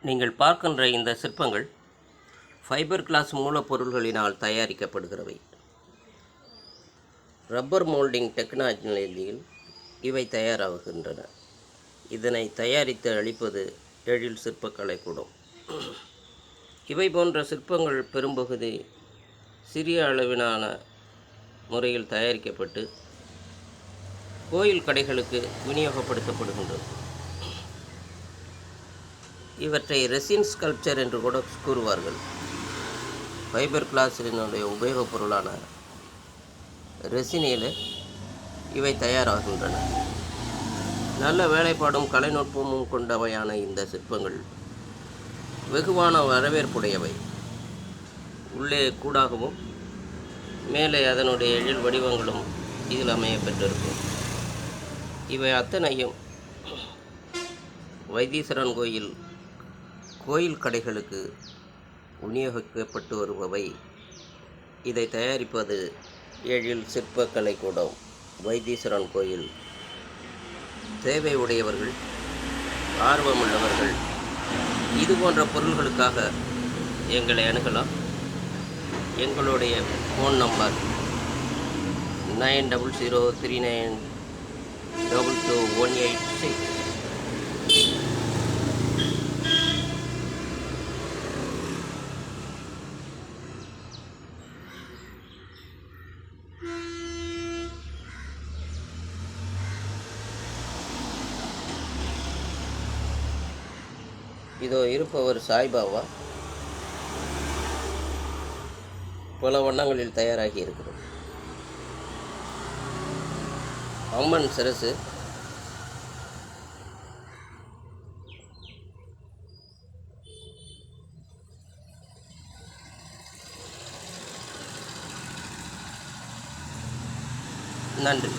நீங்கள் பார்க்கின்ற இந்த சிற்பங்கள் ஃபைபர் கிளாஸ் மூலப்பொருள்களினால் தயாரிக்கப்படுகிறவை. ரப்பர் மோல்டிங் டெக்னாலஜியில் இவை தயாராகின்றன. இதனை தயாரித்து அளிப்பது எழில் சிற்பக்கலை கூடம். இவை போன்ற சிற்பங்கள் பெரும்பகுதி சிறிய அளவிலான முறையில் தயாரிக்கப்பட்டு கோயில் கடைகளுக்கு விநியோகப்படுத்தப்படுகின்றது. இவற்றை ரெசின் ஸ்கல்ப்சர் என்று கூட கூறுவார்கள். ஃபைபர் கிளாஸினுடைய உபயோகப் பொருளான ரெசினில் இவை தயாராகின்றன. நல்ல வேலைப்பாடும் கலைநுட்பமும் கொண்டவையான இந்த சிற்பங்கள் வெகுவான வரவேற்புடையவை. உள்ளே கூடாகவும் மேலே அதனுடைய எழில் வடிவங்களும் இதில் அமைய பெற்றிருக்கும். இவை அத்தனையும் வைத்தீஸ்வரன் கோயில் கடைகளுக்கு விநியோகிக்கப்பட்டு வருபவை. இதை தயாரிப்பது எழில் சிற்பக்கலை கூடம், வைத்தீஸ்வரன் கோயில். தேவை உடையவர்கள், ஆர்வமுள்ளவர்கள் இது போன்ற பொருள்களுக்காக எங்களை அணுகலாம். எங்களுடைய ஃபோன் நம்பர் 9003922186. இதோ இருப்பவர் சாய்பாபா. பல வண்ணங்களில் தயாராகி இருக்கிறது. அம்மன் சிரசு, நன்றி.